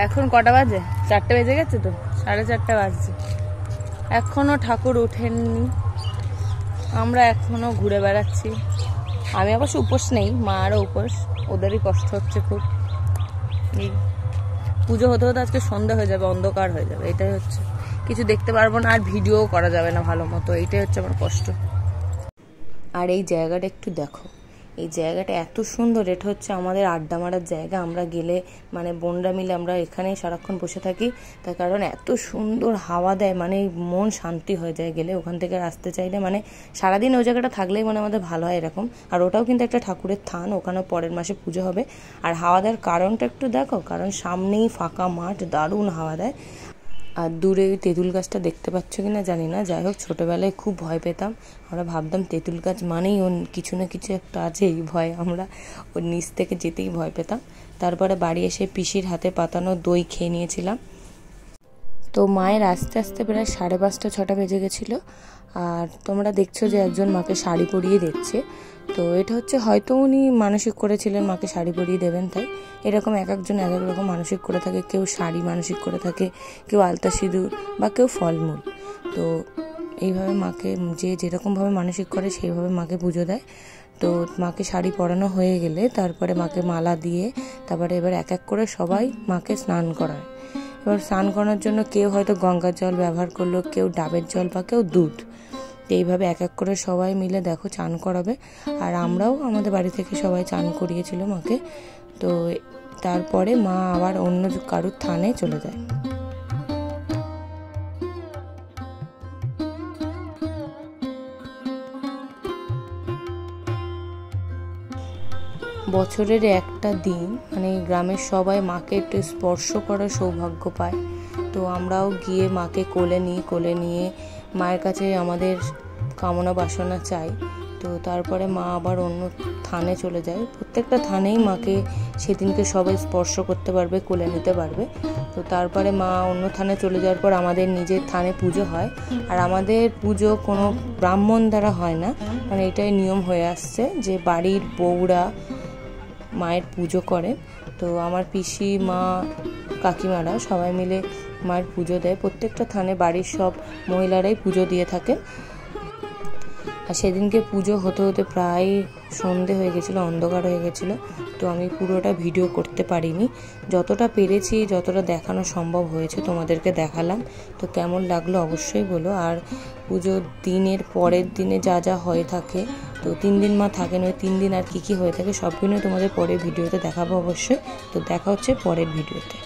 এখন কটা বাজে? 4টে বেজে গেছে তো, 4:30 বাজছে, এখনো ঠাকুর ওঠেননি। আমরা এখনো ঘুরে বেড়াচ্ছি। আমি অবশ্য উপোস নেই, মারও উপোস, ওদেরই কষ্ট হচ্ছে খুব। এই পুজো হতে হতে আজকে সন্ধ্যা হয়ে যাবে, অন্ধকার হয়ে যাবে, এটাই হচ্ছে। কিছু দেখতে পারবো না, আর ভিডিও করা যাবে না ভালো মতো, এইটাই হচ্ছে আমার কষ্ট। আর এই জায়গাটা একটু দেখো, এই জায়গাটা এত সুন্দর। এটা হচ্ছে আমাদের আড্ডা মারার জায়গা। আমরা গেলে মানে বোনরা মিলে আমরা এখানেই সারাক্ষণ বসে থাকি, তার কারণ এত সুন্দর হাওয়া দেয়, মানে মন শান্তি হয়ে যায় গেলে। ওখান থেকে আসতে চাইলে মানে সারাদিন ওই জায়গাটা থাকলেই মানে আমাদের ভালো হয় এরকম। আর ওটাও কিন্তু একটা ঠাকুরের থান, ওখানেও পরের মাসে পুজো হবে। আর হাওয়া দেওয়ার কারণটা একটু দেখো, কারণ সামনেই ফাঁকা মাঠ, দারুণ হাওয়া দেয়। আর দূরে ওই তেঁতুল গাছটা দেখতে পাচ্ছ কিনা জানি না, যাই হোক ছোটোবেলায় খুব ভয় পেতাম। আমরা ভাবতাম তেঁতুল গাছ মানেই ওর কিছু না কিছু একটা আছে, এই ভয় আমরা ওর নিচ থেকে যেতেই ভয় পেতাম। তারপরে বাড়ি এসে পিসির হাতে পাতানো দই খেয়ে নিয়েছিলাম। তো মায়ের আস্তে আস্তে প্রায় 5:30 6টা বেজে গেছিলো। আর তোমরা দেখছো যে একজন মাকে শাড়ি পরিয়ে দিচ্ছে। তো এটা হচ্ছে হয়তো উনি মানসিক করেছিলেন মাকে শাড়ি পরিয়ে দেবেন, তাই এরকম এক একজন এক এক রকম মানসিক করে থাকে। কেউ শাড়ি মানসিক করে থাকে, কেউ আলতা সিঁদুর, বা কেউ ফলমূল। তো এইভাবে মাকে যে যেরকমভাবে মানসিক করে সেইভাবে মাকে পুজো দেয়। তো মাকে শাড়ি পরানো হয়ে গেলে তারপরে মাকে মালা দিয়ে তারপরে এবার এক এক করে সবাই মাকে স্নান করায়। এবার স্নান করানোর জন্য কেউ হয়তো গঙ্গার জল ব্যবহার করলো, কেউ ডাবের জল, বা কেউ দুধ। তো এইভাবে এক এক করে সবাই মিলে দেখো চান করাবে। আর আমরাও আমাদের বাড়ি থেকে সবাই চান করিয়েছিল মাকে। তো তারপরে মা আবার অন্য কারুর থানে চলে যায়। বছরের একটা দিন মানে গ্রামের সবাই মাকে একটু স্পর্শ করার সৌভাগ্য পায়। তো আমরাও গিয়ে মাকে কোলে নিয়ে মায়ের কাছে আমাদের কামনা বাসনা চাই। তো তারপরে মা আবার অন্য থানে চলে যায়। প্রত্যেকটা থানেই মাকে সেদিনকে সবাই স্পর্শ করতে পারবে, কোলে নিতে পারবে। তো তারপরে মা অন্য থানে চলে যাওয়ার পর আমাদের নিজের থানে পুজো হয়। আর আমাদের পুজো কোনো ব্রাহ্মণ দ্বারা হয় না, মানে এটাই নিয়ম হয়ে আসছে যে বাড়ির বউরা মায়ের পুজো করে। তো আমার পিসি, মা, কাকিমারা সবাই মিলে মায়ের পুজো দেয়। প্রত্যেকটা থানে বাড়ির সব মহিলারাই পুজো দিয়ে থাকে। আর সেদিনকে পুজো হতে হতে প্রায় সন্ধে হয়ে গেছিলো, অন্ধকার হয়ে গেছিলো। তো আমি পুরোটা ভিডিও করতে পারিনি, যতটা পেরেছি, যতটা দেখানো সম্ভব হয়েছে তোমাদেরকে দেখালাম। তো কেমন লাগলো অবশ্যই বলো। আর পুজোর দিনের পরের দিনে যা যা হয়ে থাকে, তো 3 দিন মা থাকেন, ওই 3 দিন আর কী কী হয়ে থাকে সবগুলো তোমাদের পরের ভিডিওতে দেখাবো অবশ্যই। তো দেখা হচ্ছে পরের ভিডিওতে।